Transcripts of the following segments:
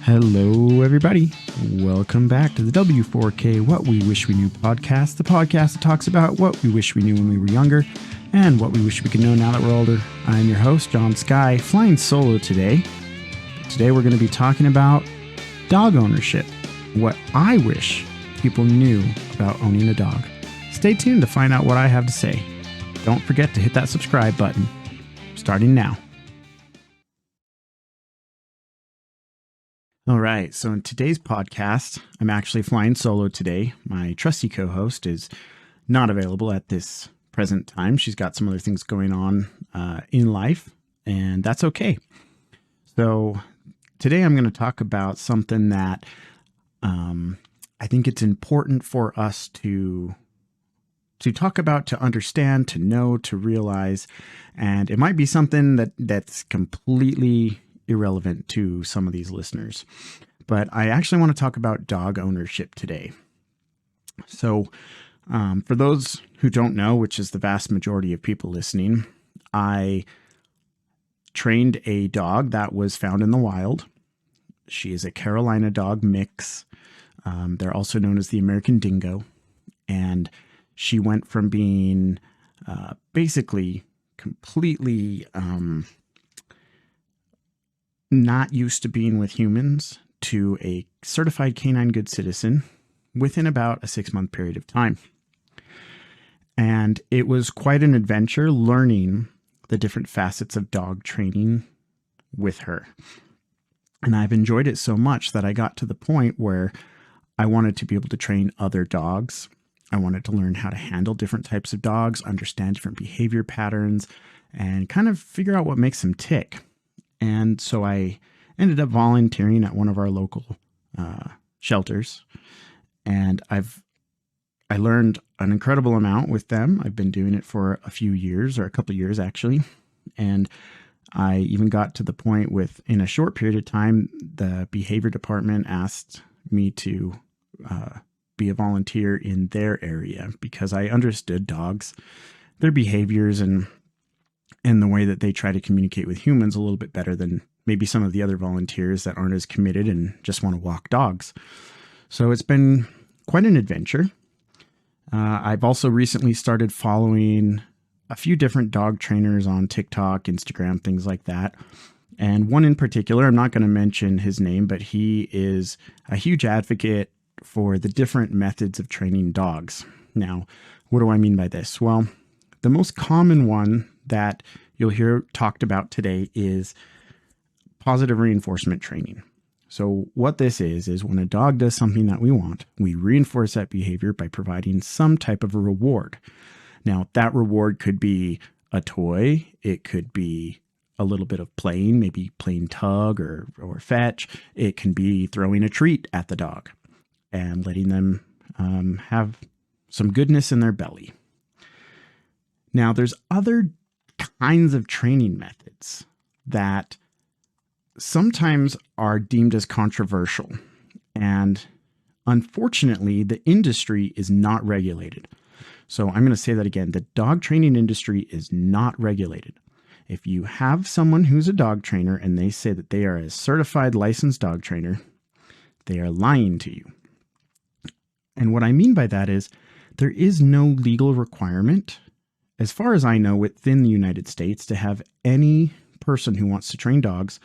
Hello, everybody. Welcome back to the W4K What We Wish We Knew podcast, the podcast that talks about what we wish we knew when we were younger and what we wish we could know now that we're older. I'm your host, John Sky, flying solo today. Today we're going to be talking about dog ownership, what I wish people knew about owning a dog. Stay tuned to find out what I have to say. Don't forget to hit that subscribe button, starting now. All right, so in today's podcast, I'm actually flying solo today. My trusty co-host is not available at this present time. She's got some other things going on in life, and that's okay. So today I'm going to talk about something that I think it's important for us to talk about, to understand, to know, to realize, and it might be something that's completely irrelevant to some of these listeners, but I actually want to talk about dog ownership today. So for those who don't know, which is the vast majority of people listening, I trained a dog that was found in the wild. She is a Carolina dog mix. They're also known as the American Dingo. And she went from being basically completely not used to being with humans to a certified canine good citizen within about a 6-month period of time. And it was quite an adventure learning the different facets of dog training with her. And I've enjoyed it so much that I got to the point where I wanted to be able to train other dogs. I wanted to learn how to handle different types of dogs, understand different behavior patterns, and kind of figure out what makes them tick. And so I ended up volunteering at one of our local shelters, and I learned an incredible amount with them. I've been doing it for a few years, or a couple of years actually, and I even got to the point in a short period of time, the behavior department asked me to be a volunteer in their area because I understood dogs, their behaviors, and the way that they try to communicate with humans a little bit better than maybe some of the other volunteers that aren't as committed and just want to walk dogs. So it's been quite an adventure. I've also recently started following a few different dog trainers on TikTok, Instagram, things like that. And one in particular, I'm not going to mention his name, but he is a huge advocate for the different methods of training dogs. Now, what do I mean by this? Well, the most common one that you'll hear talked about today is positive reinforcement training. So what this is when a dog does something that we want, we reinforce that behavior by providing some type of a reward. Now, that reward could be a toy. It could be a little bit of playing, maybe playing tug or fetch. It can be throwing a treat at the dog and letting them have some goodness in their belly. Now, there's other kinds of training methods that sometimes are deemed as controversial. And unfortunately, the industry is not regulated. So I'm going to say that again. The dog training industry is not regulated. If you have someone who's a dog trainer and they say that they are a certified licensed dog trainer, they are lying to you. And what I mean by that is there is no legal requirement, as far as I know, within the United States, to have any person who wants to train dogs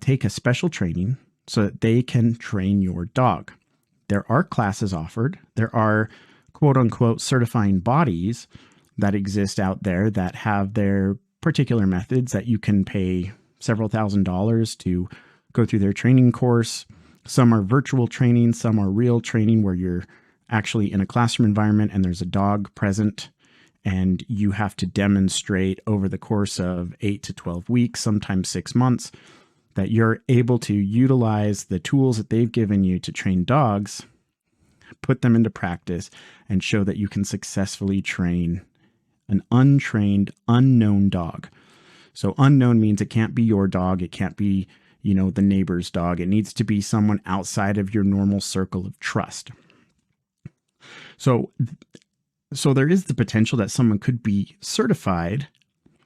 take a special training so that they can train your dog. There are classes offered. There are quote unquote certifying bodies that exist out there that have their particular methods that you can pay several $1,000s to go through their training course. Some are virtual training, some are real training where you're actually in a classroom environment and there's a dog present and you have to demonstrate over the course of 8 to 12 weeks, sometimes 6 months, that you're able to utilize the tools that they've given you to train dogs, put them into practice, and show that you can successfully train an untrained, unknown dog. So unknown means it can't be your dog. It can't be, the neighbor's dog. It needs to be someone outside of your normal circle of trust. So there is the potential that someone could be certified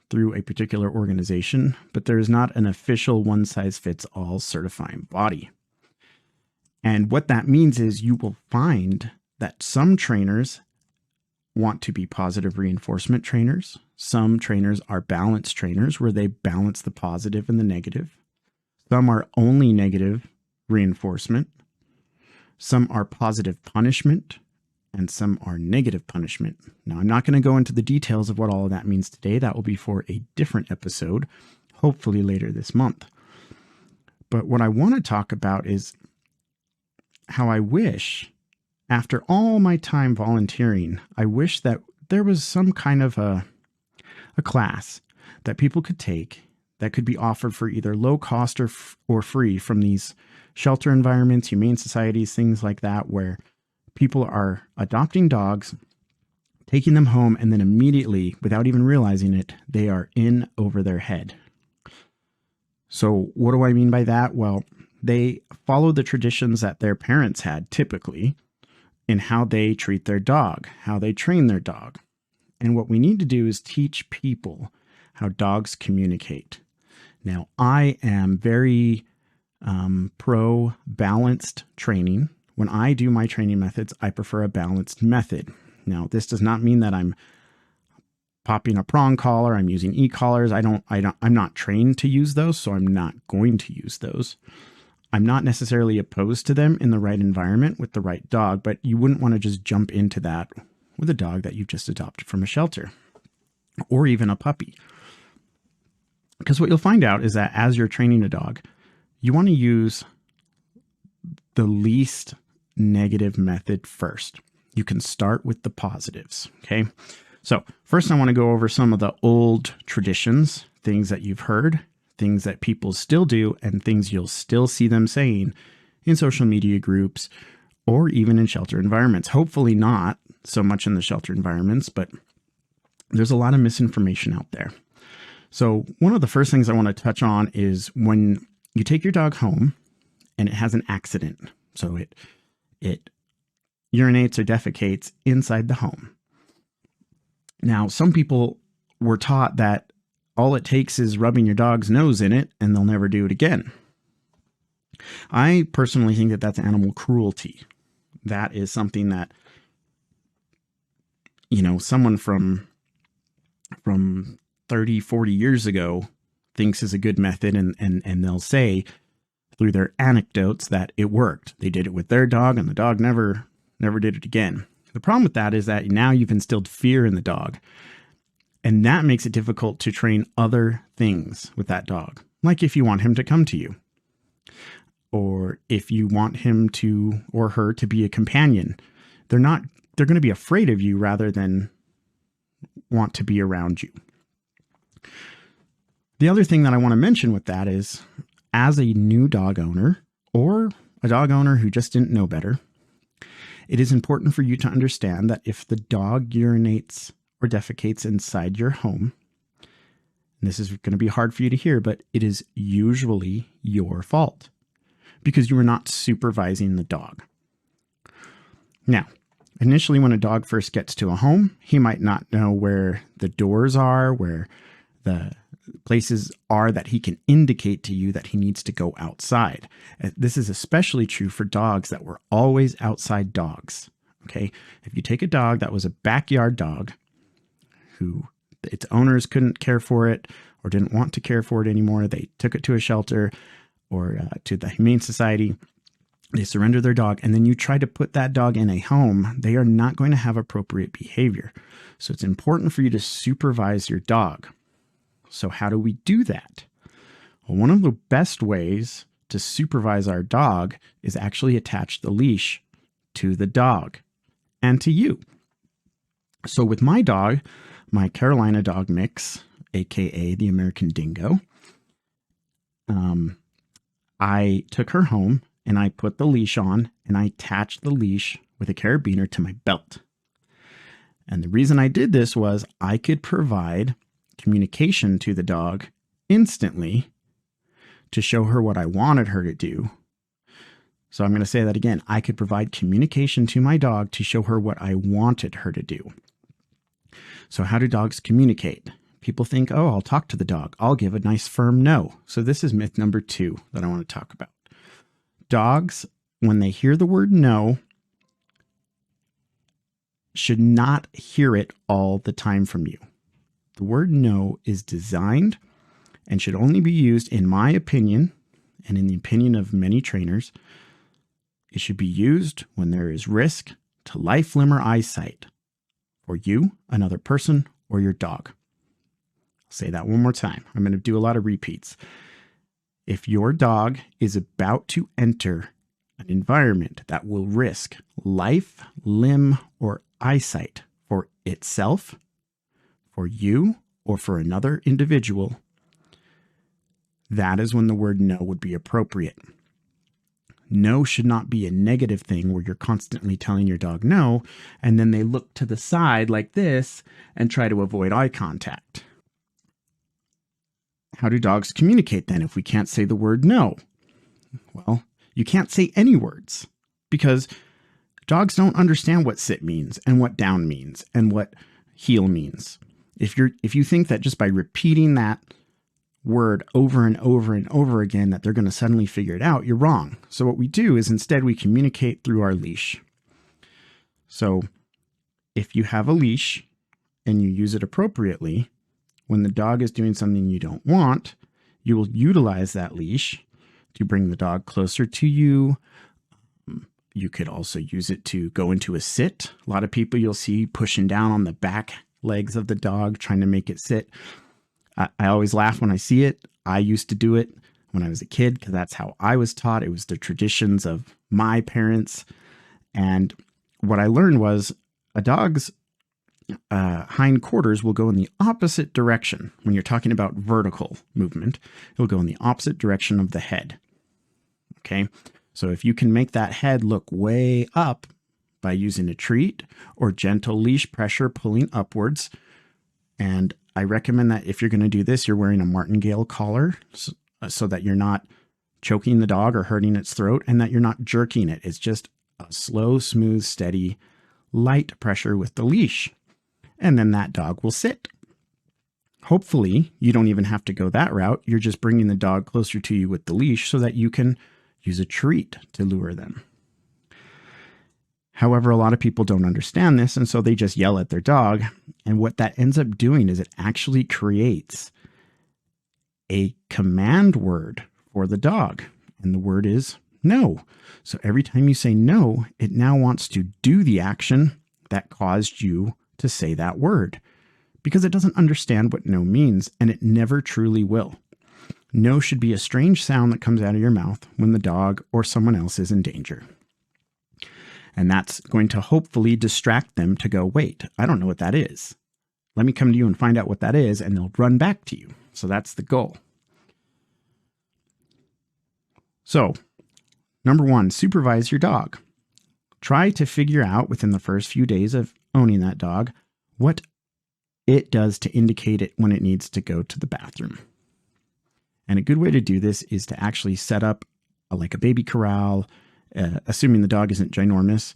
through a particular organization, but there is not an official one-size-fits-all certifying body. And what that means is you will find that some trainers want to be positive reinforcement trainers. Some trainers are balance trainers where they balance the positive and the negative. Some are only negative reinforcement. Some are positive punishment, and some are negative punishment. Now, I'm not going to go into the details of what all of that means today. That will be for a different episode, hopefully later this month. But what I want to talk about is how I wish, after all my time volunteering, I wish that there was some kind of a class that people could take that could be offered for either low cost or free from these shelter environments, humane societies, things like that, where people are adopting dogs, taking them home, and then immediately, without even realizing it, they are in over their head. So what do I mean by that? Well, they follow the traditions that their parents had typically in how they treat their dog, how they train their dog. And what we need to do is teach people how dogs communicate. Now, I am very pro balanced training. When I do my training methods, I prefer a balanced method. Now, this does not mean that I'm popping a prong collar, I'm using e-collars. I'm not trained to use those, so I'm not going to use those. I'm not necessarily opposed to them in the right environment with the right dog, but you wouldn't want to just jump into that with a dog that you've just adopted from a shelter or even a puppy. Because what you'll find out is that as you're training a dog, you want to use the least negative method first. You can start with the positives, okay? So first I want to go over some of the old traditions, things that you've heard, things that people still do, and things you'll still see them saying in social media groups or even in shelter environments. Hopefully not so much in the shelter environments, but there's a lot of misinformation out there. So one of the first things I want to touch on is when you take your dog home and it has an accident. So it urinates or defecates inside the home. Now, some people were taught that all it takes is rubbing your dog's nose in it and they'll never do it again. I personally think that that's animal cruelty. That is something that, someone from 30, 40 years ago thinks is a good method, and they'll say through their anecdotes that it worked. They did it with their dog and the dog never did it again. The problem with that is that now you've instilled fear in the dog, and that makes it difficult to train other things with that dog. Like if you want him to come to you, or if you want him to or her to be a companion, they're going to be afraid of you rather than want to be around you. The other thing that I want to mention with that is, as a new dog owner or a dog owner who just didn't know better, it is important for you to understand that if the dog urinates or defecates inside your home, and this is going to be hard for you to hear, but it is usually your fault because you are not supervising the dog. Now, initially when a dog first gets to a home, he might not know where the doors are, where the places are that he can indicate to you that he needs to go outside. This is especially true for dogs that were always outside dogs. Okay. If you take a dog that was a backyard dog who its owners couldn't care for it or didn't want to care for it anymore, they took it to a shelter or to the Humane Society, they surrender their dog, and then you try to put that dog in a home, they are not going to have appropriate behavior. So it's important for you to supervise your dog. So how do we do that? Well, one of the best ways to supervise our dog is actually attach the leash to the dog and to you. So with my dog, my Carolina dog mix, aka the American Dingo, I took her home and I put the leash on and I attached the leash with a carabiner to my belt. And the reason I did this was I could provide communication to the dog instantly to show her what I wanted her to do. So I'm going to say that again. I could provide communication to my dog to show her what I wanted her to do. So how do dogs communicate? People think, oh, I'll talk to the dog. I'll give a nice firm no. So this is myth number 2 that I want to talk about. Dogs, when they hear the word no, should not hear it all the time from you. The word no is designed and should only be used, in my opinion, and in the opinion of many trainers, it should be used when there is risk to life, limb, or eyesight for you, another person, or your dog. I'll say that one more time. I'm going to do a lot of repeats. If your dog is about to enter an environment that will risk life, limb, or eyesight for itself, for you, or for another individual, that is when the word no would be appropriate. No should not be a negative thing where you're constantly telling your dog no, and then they look to the side like this and try to avoid eye contact. How do dogs communicate then if we can't say the word no? Well, you can't say any words because dogs don't understand what sit means and what down means and what heel means. If you think that just by repeating that word over and over and over again that they're going to suddenly figure it out, you're wrong. So what we do is instead we communicate through our leash. So if you have a leash and you use it appropriately, when the dog is doing something you don't want, you will utilize that leash to bring the dog closer to you. You could also use it to go into a sit. A lot of people you'll see pushing down on the back legs of the dog, trying to make it sit. I always laugh when I see it. I used to do it when I was a kid because that's how I was taught. It was the traditions of my parents. And what I learned was a dog's hind quarters will go in the opposite direction. When you're talking about vertical movement, it'll go in the opposite direction of the head. Okay. So if you can make that head look way up by using a treat or gentle leash pressure pulling upwards, and I recommend that if you're going to do this, you're wearing a martingale collar so that you're not choking the dog or hurting its throat and that you're not jerking it. It's just a slow, smooth, steady, light pressure with the leash. And then that dog will sit. Hopefully, you don't even have to go that route. You're just bringing the dog closer to you with the leash so that you can use a treat to lure them. However, a lot of people don't understand this, and so they just yell at their dog. And what that ends up doing is it actually creates a command word for the dog. And the word is no. So every time you say no, it now wants to do the action that caused you to say that word because it doesn't understand what no means, and it never truly will. No should be a strange sound that comes out of your mouth when the dog or someone else is in danger. And that's going to hopefully distract them to go, wait, I don't know what that is. Let me come to you and find out what that is, and they'll run back to you. So that's the goal. So, number 1, supervise your dog. Try to figure out within the first few days of owning that dog what it does to indicate it when it needs to go to the bathroom. And a good way to do this is to actually set up like a baby corral, assuming the dog isn't ginormous,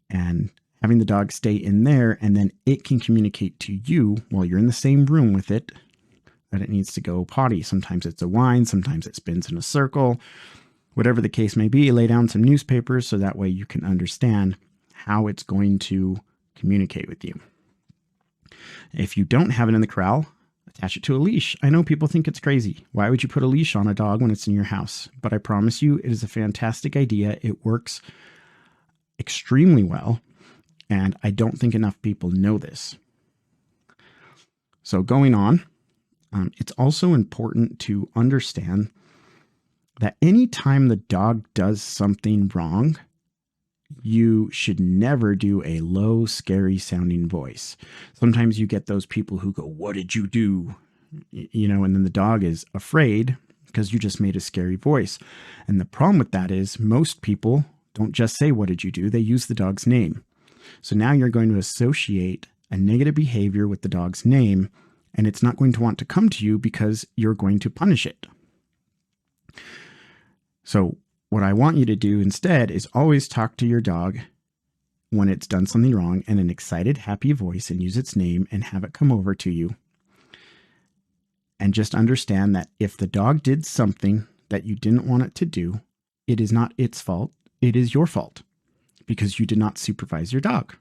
and having the dog stay in there, and then it can communicate to you while you're in the same room with it that it needs to go potty. Sometimes it's a whine, sometimes it spins in a circle. Whatever the case may be, lay down some newspapers so that way you can understand how it's going to communicate with you. If you don't have it in the corral, attach it to a leash. I know people think it's crazy. Why would you put a leash on a dog when it's in your house? But I promise you, it is a fantastic idea. It works extremely well, and I don't think enough people know this. So going on, it's also important to understand that anytime the dog does something wrong, you should never do a low, scary sounding voice. Sometimes you get those people who go, "What did you do?" And then the dog is afraid because you just made a scary voice. And the problem with that is most people don't just say, "What did you do?" They use the dog's name. So now you're going to associate a negative behavior with the dog's name, and it's not going to want to come to you because you're going to punish it. So what I want you to do instead is always talk to your dog when it's done something wrong in an excited, happy voice and use its name and have it come over to you. And just understand that if the dog did something that you didn't want it to do, it is not its fault. It is your fault because you did not supervise your dog.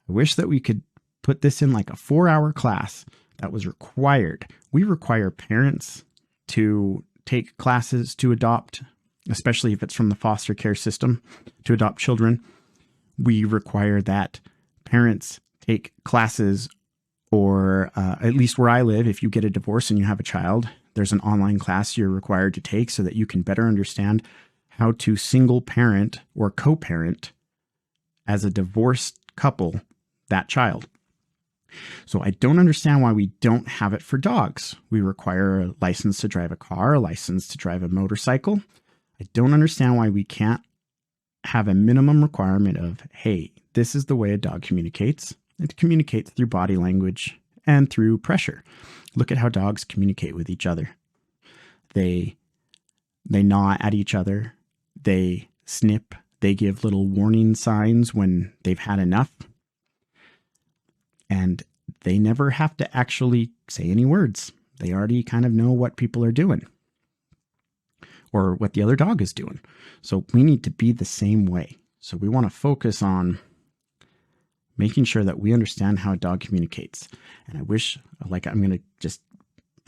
I wish that we could put this in like a 4-hour class that was required. We require parents to take classes to adopt, especially if it's from the foster care system, to adopt children. We require that parents take classes, or at least where I live, if you get a divorce and you have a child, there's an online class you're required to take so that you can better understand how to single parent or co-parent as a divorced couple that child. So I don't understand why we don't have it for dogs. We require a license to drive a car, a license to drive a motorcycle. I don't understand why we can't have a minimum requirement of, hey, this is the way a dog communicates. It communicates through body language and through pressure. Look at how dogs communicate with each other. They gnaw at each other. They snip. They give little warning signs when they've had enough. And they never have to actually say any words. They already kind of know what people are doing or what the other dog is doing. So we need to be the same way. So we want to focus on making sure that we understand how a dog communicates. And I wish, like, I'm going to just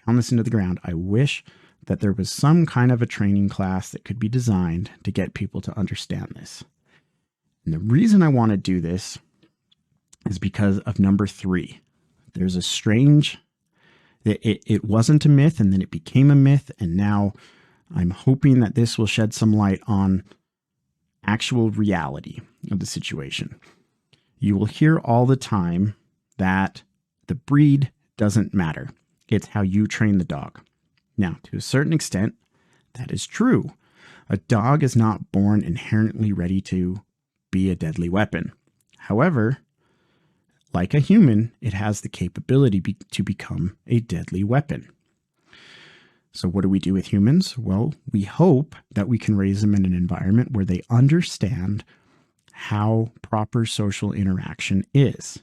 pound this into the ground. I wish that there was some kind of a training class that could be designed to get people to understand this. And the reason I want to do this is because of number 3. There's a strange, it wasn't a myth, and then it became a myth. And now I'm hoping that this will shed some light on actual reality of the situation. You will hear all the time that the breed doesn't matter. It's how you train the dog. Now, to a certain extent, that is true. A dog is not born inherently ready to be a deadly weapon. However, like a human, it has the capability to become a deadly weapon. So what do we do with humans? Well, we hope that we can raise them in an environment where they understand how proper social interaction is.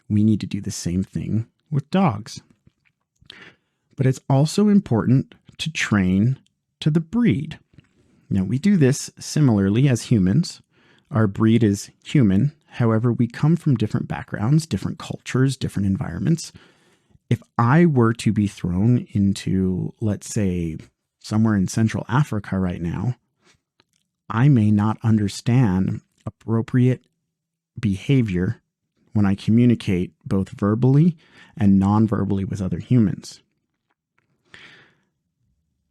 We need to do the same thing with dogs. But it's also important to train to the breed. Now, we do this similarly as humans. Our breed is human. However, we come from different backgrounds, different cultures, different environments. If I were to be thrown into, let's say, somewhere in Central Africa right now, I may not understand appropriate behavior when I communicate both verbally and non-verbally with other humans.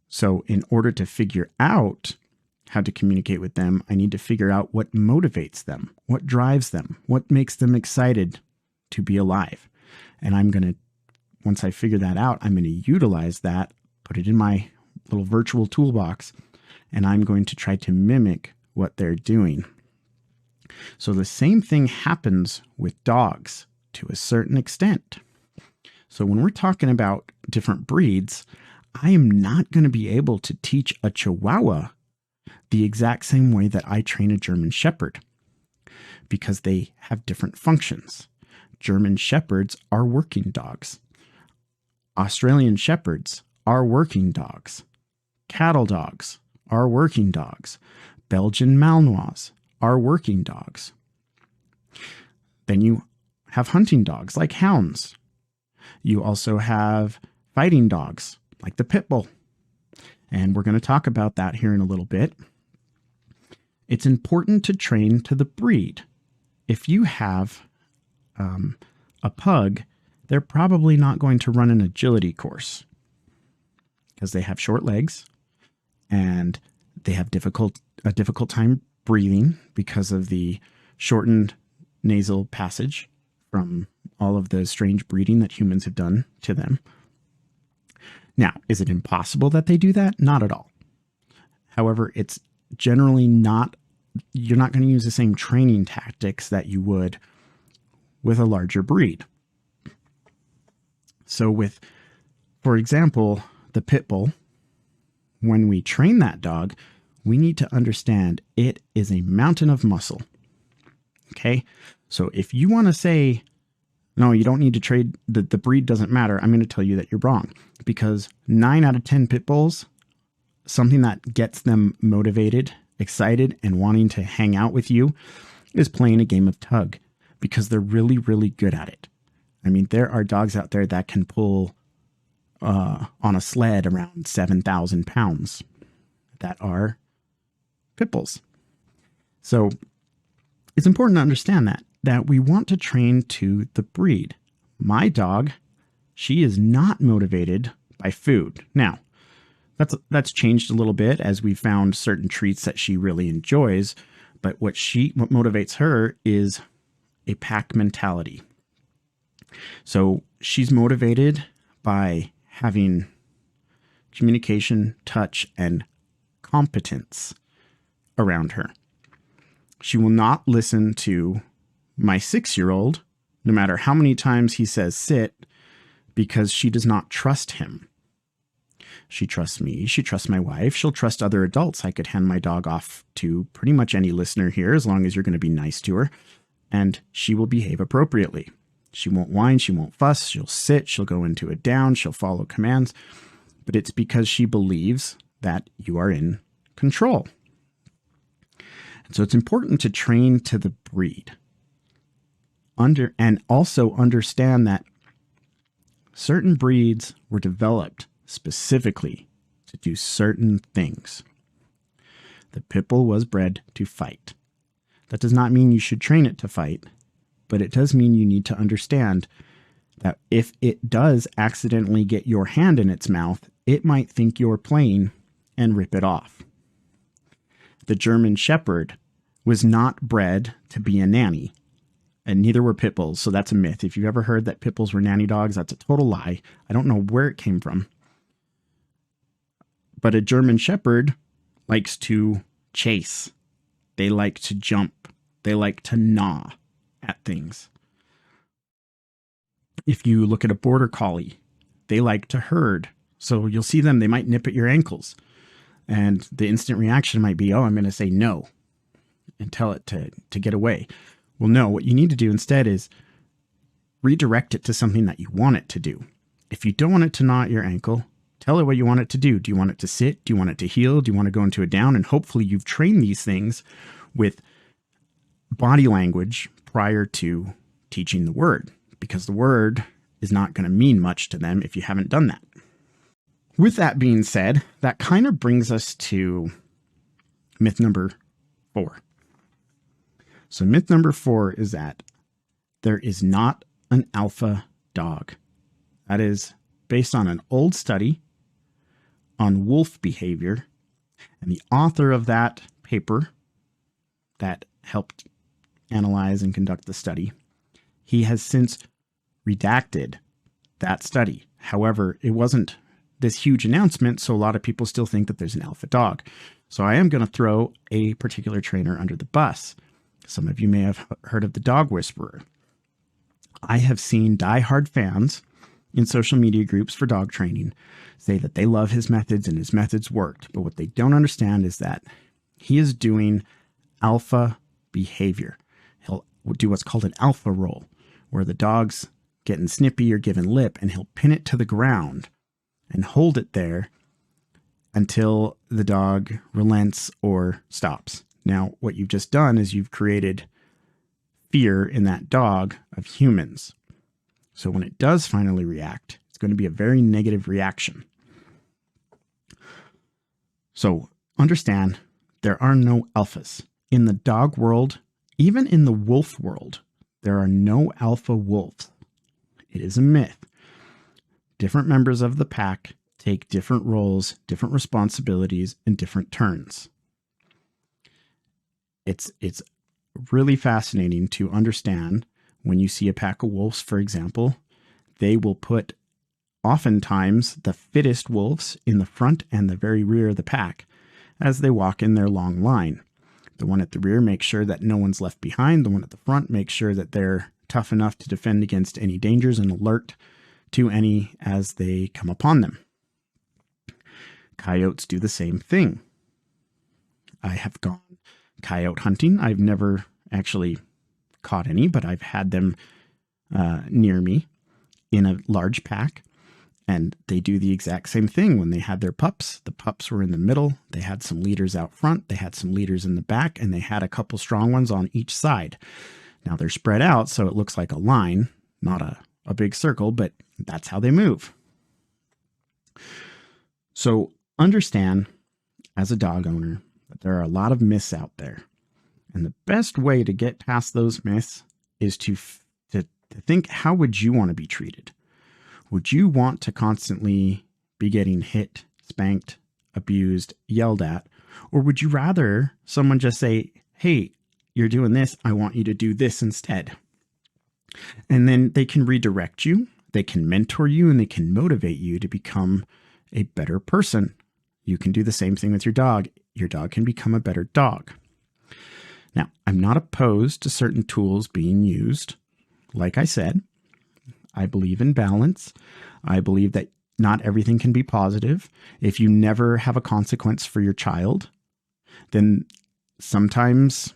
So in order to figure out how to communicate with them, I need to figure out what motivates them, what drives them, what makes them excited to be alive. And once I figure that out, I'm going to utilize that, put it in my little virtual toolbox, and I'm going to try to mimic what they're doing. So the same thing happens with dogs to a certain extent. So when we're talking about different breeds, I am not going to be able to teach a Chihuahua the exact same way that I train a German Shepherd because they have different functions. German Shepherds are working dogs. Australian Shepherds are working dogs. Cattle dogs are working dogs. Belgian Malinois are working dogs. Then you have hunting dogs like hounds. You also have fighting dogs like the pit bull. And we're going to talk about that here in a little bit. It's important to train to the breed. If you have a pug, they're probably not going to run an agility course because they have short legs and they have a difficult time breathing because of the shortened nasal passage from all of the strange breeding that humans have done to them. Now, is it impossible that they do that? Not at all. However, it's generally not, you're not going to use the same training tactics that you would with a larger breed. So for example, the pit bull, when we train that dog, we need to understand it is a mountain of muscle. Okay. So if you want to say No, you don't need to trade. The breed doesn't matter. I'm going to tell you that you're wrong, because 9 out of 10 pit bulls, something that gets them motivated, excited, and wanting to hang out with you is playing a game of tug, because they're really, really good at it. I mean, there are dogs out there that can pull on a sled around 7,000 pounds that are pit bulls. So it's important to understand that we want to train to the breed. My dog, she is not motivated by food. Now, that's changed a little bit as we found certain treats that she really enjoys, but what motivates her is a pack mentality. So she's motivated by having communication, touch, and competence around her. She will not listen to my 6-year-old, no matter how many times he says sit, because she does not trust him. She trusts me. She trusts my wife. She'll trust other adults. I could hand my dog off to pretty much any listener here, as long as you're going to be nice to her, and she will behave appropriately. She won't whine. She won't fuss. She'll sit. She'll go into a down. She'll follow commands. But it's because she believes that you are in control. And so it's important to train to the breed. And also understand that certain breeds were developed specifically to do certain things. The pit bull was bred to fight. That does not mean you should train it to fight, but it does mean you need to understand that if it does accidentally get your hand in its mouth, it might think you're playing and rip it off. The German Shepherd was not bred to be a nanny, and neither were pit bulls, so that's a myth. If you've ever heard that pit bulls were nanny dogs, that's a total lie. I don't know where it came from. But a German Shepherd likes to chase. They like to jump. They like to gnaw at things. If you look at a border collie, they like to herd. So you'll see them, they might nip at your ankles. And the instant reaction might be, oh, I'm going to say no and tell it to get away. Well, no, what you need to do instead is redirect it to something that you want it to do. If you don't want it to gnaw at your ankle, tell it what you want it to do. Do you want it to sit? Do you want it to heel? Do you want to go into a down? And hopefully you've trained these things with body language prior to teaching the word, because the word is not going to mean much to them if you haven't done that. With that being said, that kind of brings us to myth number 4. So myth number 4 is that there is not an alpha dog. That is based on an old study on wolf behavior, and the author of that paper that helped analyze and conduct the study, he has since redacted that study. However, it wasn't this huge announcement, so a lot of people still think that there's an alpha dog. So I am going to throw a particular trainer under the bus. Some of you may have heard of the dog whisperer. I have seen diehard fans in social media groups for dog training say that they love his methods and his methods worked. But what they don't understand is that he is doing alpha behavior. He'll do what's called an alpha roll, where the dog's getting snippy or giving lip, and he'll pin it to the ground and hold it there until the dog relents or stops. Now, what you've just done is you've created fear in that dog of humans. So when it does finally react, it's going to be a very negative reaction. So understand, there are no alphas. In the dog world, even in the wolf world, there are no alpha wolves. It is a myth. Different members of the pack take different roles, different responsibilities, and different turns. It's really fascinating to understand when you see a pack of wolves, for example, they will put oftentimes the fittest wolves in the front and the very rear of the pack as they walk in their long line. The one at the rear makes sure that no one's left behind. The one at the front makes sure that they're tough enough to defend against any dangers and alert to any as they come upon them. Coyotes do the same thing. I have gone coyote hunting. I've never actually caught any, but I've had them near me in a large pack. And they do the exact same thing when they had their pups. The pups were in the middle. They had some leaders out front. They had some leaders in the back, and they had a couple strong ones on each side. Now they're spread out, so it looks like a line, not a big circle, but that's how they move. So understand, as a dog owner, that there are a lot of myths out there. And the best way to get past those myths is to think, how would you want to be treated? Would you want to constantly be getting hit, spanked, abused, yelled at? Or would you rather someone just say, hey, you're doing this, I want you to do this instead? And then they can redirect you, they can mentor you, and they can motivate you to become a better person. You can do the same thing with your dog. Your dog can become a better dog. Now, I'm not opposed to certain tools being used. Like I said, I believe in balance. I believe that not everything can be positive. If you never have a consequence for your child, then sometimes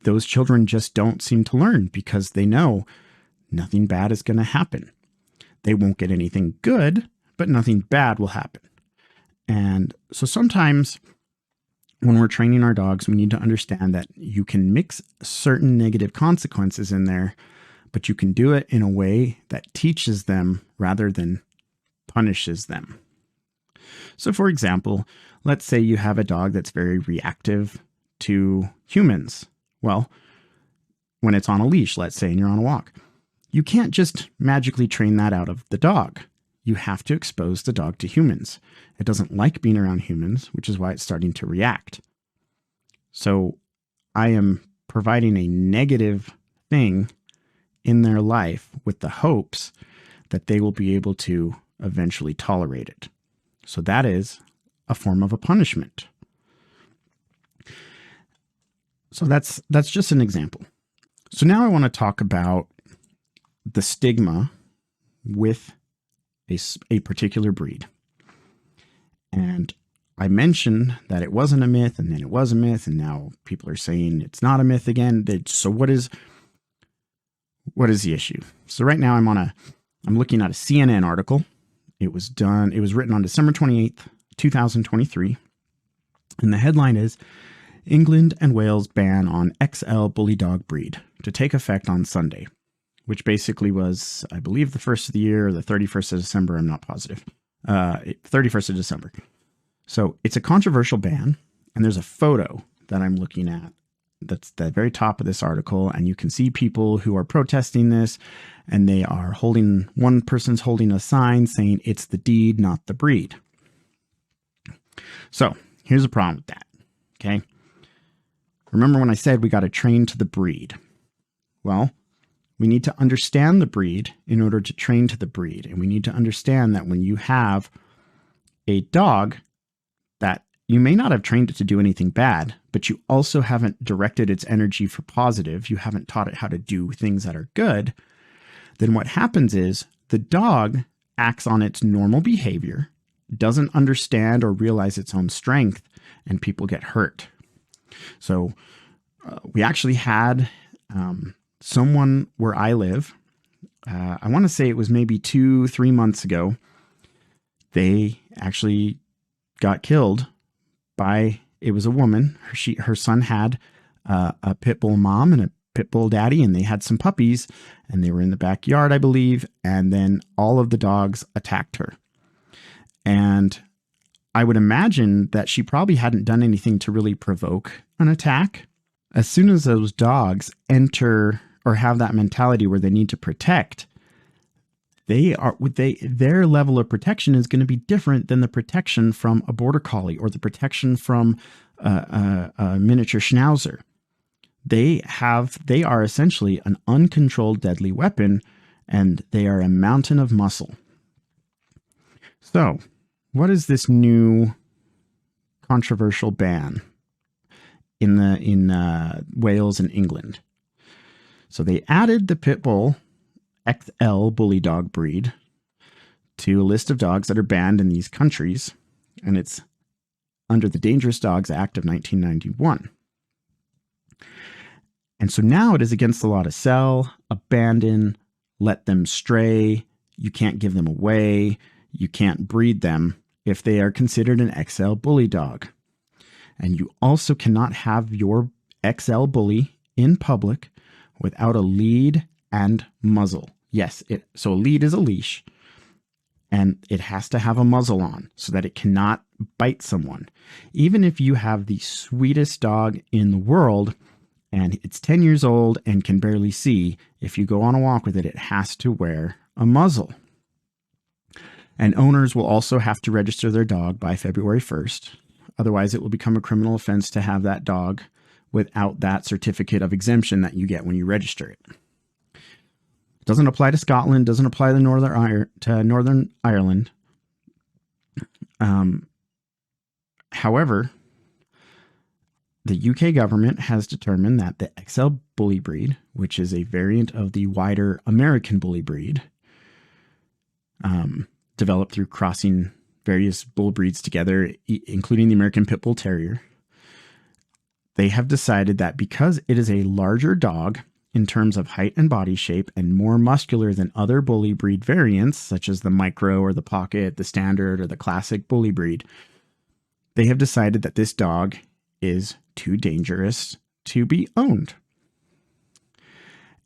those children just don't seem to learn because they know nothing bad is going to happen. They won't get anything good, but nothing bad will happen. And so sometimes when we're training our dogs, we need to understand that you can mix certain negative consequences in there, but you can do it in a way that teaches them rather than punishes them. So for example, let's say you have a dog that's very reactive to humans. Well, when it's on a leash, let's say, and you're on a walk, you can't just magically train that out of the dog. You have to expose the dog to humans. It doesn't like being around humans, which is why it's starting to react. So I am providing a negative thing in their life with the hopes that they will be able to eventually tolerate it. So that is a form of a punishment. So that's just an example. So now I want to talk about the stigma with a particular breed. And I mentioned that it wasn't a myth, and then it was a myth, and now people are saying it's not a myth again. So what is the issue? So right now I'm looking at a CNN article. It was written on December 28th, 2023. And the headline is, England and Wales ban on XL bully dog breed to take effect on Sunday, which basically was, I believe, the 1st of the year or the 31st of December. I'm not positive. 31st of December. So it's a controversial ban. And there's a photo that I'm looking at that's the very top of this article. And you can see people who are protesting this, and they are one person's holding a sign saying it's the deed, not the breed. So here's the problem with that. Okay. Remember when I said we got to train to the breed? Well, we need to understand the breed in order to train to the breed. And we need to understand that when you have a dog that you may not have trained it to do anything bad, but you also haven't directed its energy for positive, you haven't taught it how to do things that are good, then what happens is the dog acts on its normal behavior, doesn't understand or realize its own strength, and people get hurt. So we actually had someone where I live, I want to say it was maybe 2-3 months ago, they actually got killed by, it was a woman. Her son had a pit bull mom and a pit bull daddy, and they had some puppies, and they were in the backyard, I believe, and then all of the dogs attacked her. And I would imagine that she probably hadn't done anything to really provoke an attack. As soon as those dogs enter or have that mentality where they need to protect, their level of protection is going to be different than the protection from a border collie or the protection from a miniature schnauzer. They are essentially an uncontrolled deadly weapon, and they are a mountain of muscle. So, what is this new controversial ban in Wales and England? So they added the pit bull XL bully dog breed to a list of dogs that are banned in these countries, and it's under the Dangerous Dogs Act of 1991. And so now it is against the law to sell, abandon, let them stray. You can't give them away. You can't breed them if they are considered an XL bully dog. And you also cannot have your XL bully in public without a lead and muzzle. Yes, so a lead is a leash, and it has to have a muzzle on so that it cannot bite someone. Even if you have the sweetest dog in the world and it's 10 years old and can barely see, if you go on a walk with it, it has to wear a muzzle. And owners will also have to register their dog by February 1st. Otherwise, it will become a criminal offense to have that dog without that certificate of exemption that you get when you register it. It doesn't apply to Scotland, doesn't apply to Northern Ireland. However, the UK government has determined that the XL bully breed, which is a variant of the wider American bully breed, developed through crossing various bull breeds together, including the American Pit Bull Terrier, they have decided that because it is a larger dog in terms of height and body shape and more muscular than other bully breed variants, such as the micro or the pocket, the standard or the classic bully breed, they have decided that this dog is too dangerous to be owned.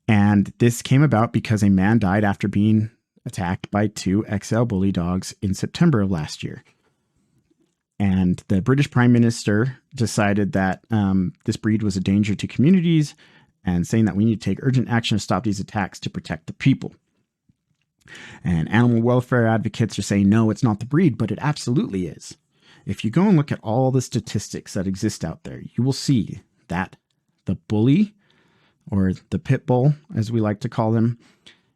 And this came about because a man died after being attacked by 2 XL bully dogs in September of last year. And the British Prime Minister decided that this breed was a danger to communities and saying that we need to take urgent action to stop these attacks to protect the people. And animal welfare advocates are saying, no, it's not the breed, but it absolutely is. If you go and look at all the statistics that exist out there, you will see that the bully, or the pit bull, as we like to call them,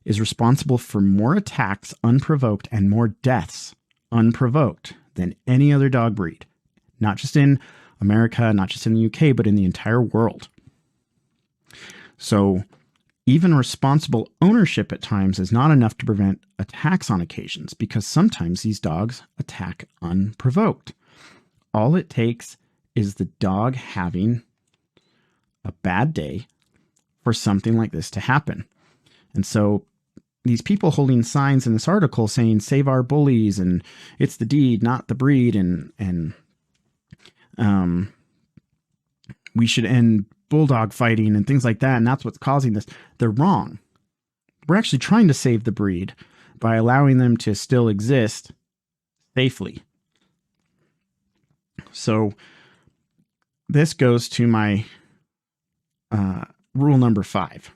is responsible for more attacks unprovoked and more deaths unprovoked than any other dog breed. Not just in America, not just in the UK, but in the entire world. So even responsible ownership at times is not enough to prevent attacks on occasions, because sometimes these dogs attack unprovoked. All it takes is the dog having a bad day for something like this to happen. And so these people holding signs in this article saying, save our bullies, and it's the deed, not the breed, and we should end bulldog fighting and things like that, and that's what's causing this, they're wrong. We're actually trying to save the breed by allowing them to still exist safely. So this goes to my rule number 5.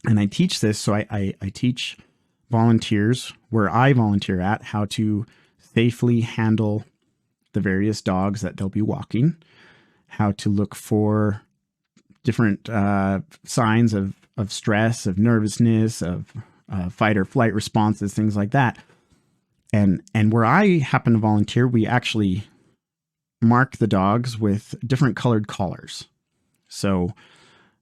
And I teach this, so I teach volunteers where I volunteer at how to safely handle the various dogs that they'll be walking, how to look for different signs of stress, of nervousness, of fight or flight responses, things like that. And where I happen to volunteer, we actually mark the dogs with different colored collars. So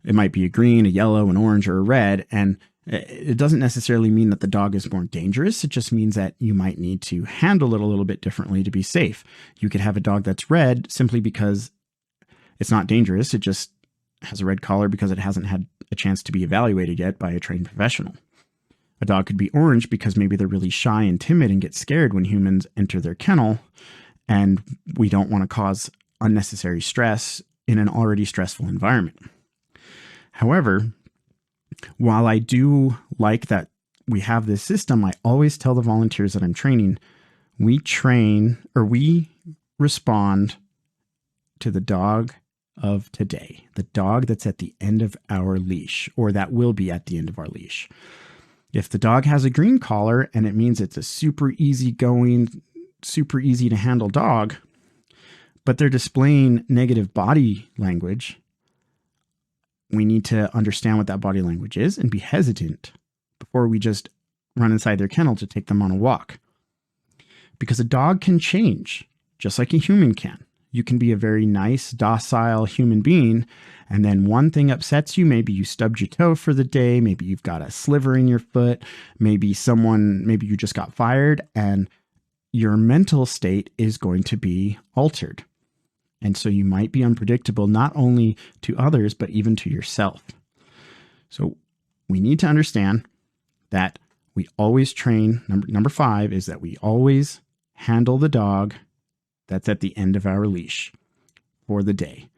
it might be a green, a yellow, an orange, or a red. And it doesn't necessarily mean that the dog is more dangerous. It just means that you might need to handle it a little bit differently to be safe. You could have a dog that's red simply because it's not dangerous. It just has a red collar because it hasn't had a chance to be evaluated yet by a trained professional. A dog could be orange because maybe they're really shy and timid and get scared when humans enter their kennel, and we don't want to cause unnecessary stress in an already stressful environment. However, while I do like that we have this system, I always tell the volunteers that I'm training, we respond to the dog of today, the dog that's at the end of our leash, or that will be at the end of our leash. If the dog has a green collar and it means it's a super easygoing, super easy to handle dog, but they're displaying negative body language, we need to understand what that body language is and be hesitant before we just run inside their kennel to take them on a walk. Because a dog can change, just like a human can. You can be a very nice, docile human being, and then one thing upsets you. Maybe you stubbed your toe for the day. Maybe you've got a sliver in your foot. Maybe you just got fired, and your mental state is going to be altered. And so you might be unpredictable, not only to others, but even to yourself. So we need to understand that we always train. Number 5 is that we always handle the dog that's at the end of our leash for the day.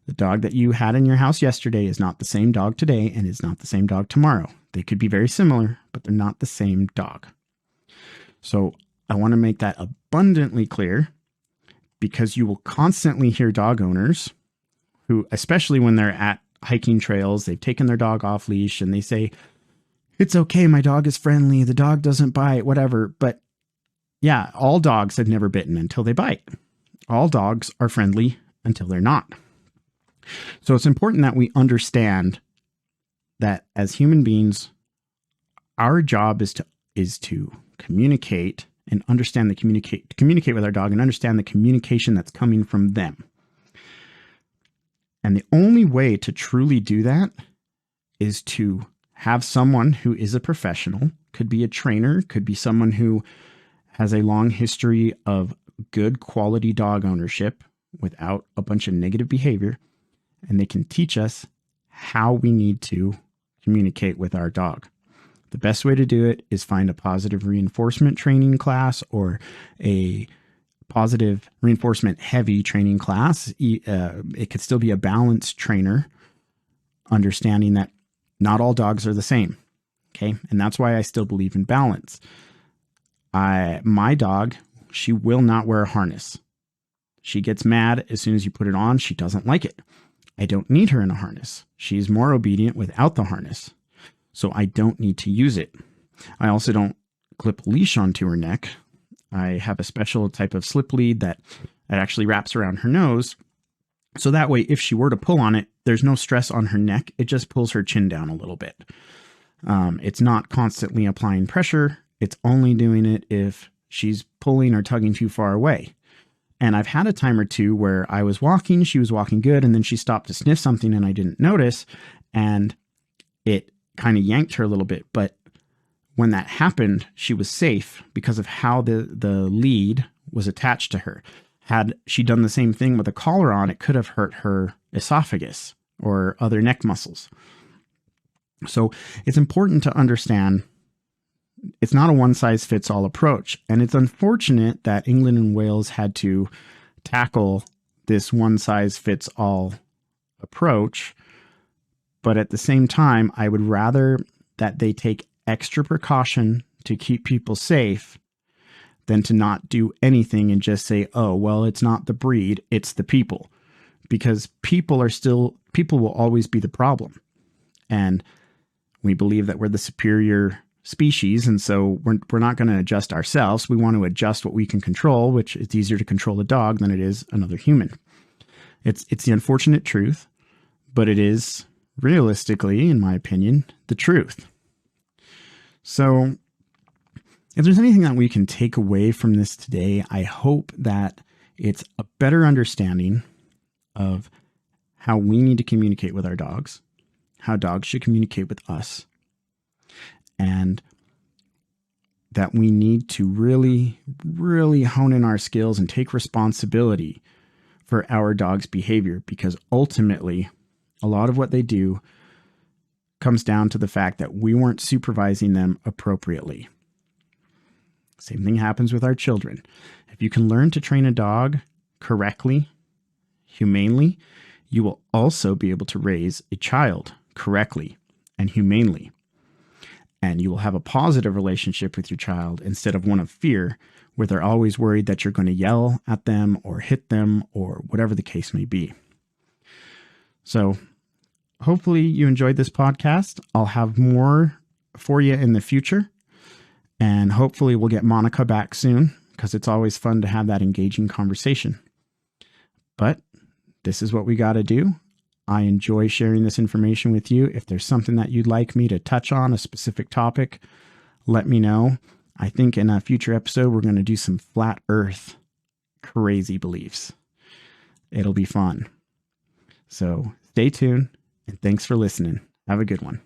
The dog that you had in your house yesterday is not the same dog today and is not the same dog tomorrow. They could be very similar, but they're not the same dog. So I want to make that abundantly clear, because you will constantly hear dog owners who, especially when they're at hiking trails, they've taken their dog off leash and they say, it's okay, my dog is friendly, the dog doesn't bite, whatever. But yeah, all dogs have never bitten until they bite. All dogs are friendly until they're not. So it's important that we understand that as human beings, our job is to communicate and understand communicate with our dog and understand the communication that's coming from them. And the only way to truly do that is to have someone who is a professional, could be a trainer, could be someone who has a long history of good quality dog ownership without a bunch of negative behavior, and they can teach us how we need to communicate with our dog. The best way to do it is find a positive reinforcement training class or a positive reinforcement heavy training class. It could still be a balanced trainer, understanding that not all dogs are the same. Okay. And that's why I still believe in balance. My dog, she will not wear a harness. She gets mad as soon as you put it on. She doesn't like it. I don't need her in a harness. She's more obedient without the harness. So I don't need to use it. I also don't clip a leash onto her neck. I have a special type of slip lead that actually wraps around her nose. So that way, if she were to pull on it, there's no stress on her neck. It just pulls her chin down a little bit. It's not constantly applying pressure. It's only doing it if she's pulling or tugging too far away. And I've had a time or two where I was walking, she was walking good, and then she stopped to sniff something and I didn't notice, and it kind of yanked her a little bit. But when that happened, she was safe because of how the lead was attached to her. Had she done the same thing with a collar on, it could have hurt her esophagus or other neck muscles. So it's important to understand it's not a one-size-fits-all approach. And it's unfortunate that England and Wales had to tackle this one-size-fits-all approach. But at the same time, I would rather that they take extra precaution to keep people safe than to not do anything and just say, oh, well, it's not the breed, it's the people. Because people will always be the problem. And we believe that we're the superior species, and so we're not going to adjust ourselves. We want to adjust what we can control, which it's easier to control a dog than it is another human. It's the unfortunate truth, but it is realistically, in my opinion, the truth. So if there's anything that we can take away from this today, I hope that it's a better understanding of how we need to communicate with our dogs, how dogs should communicate with us, and that we need to really, really hone in our skills and take responsibility for our dog's behavior, because ultimately a lot of what they do comes down to the fact that we weren't supervising them appropriately. Same thing happens with our children. If you can learn to train a dog correctly, humanely, you will also be able to raise a child correctly and humanely. And you will have a positive relationship with your child instead of one of fear, where they're always worried that you're going to yell at them or hit them or whatever the case may be. So hopefully you enjoyed this podcast. I'll have more for you in the future. And hopefully we'll get Monica back soon, because it's always fun to have that engaging conversation. But this is what we got to do. I enjoy sharing this information with you. If there's something that you'd like me to touch on, a specific topic, let me know. I think in a future episode, we're going to do some flat earth crazy beliefs. It'll be fun. So stay tuned, and thanks for listening. Have a good one.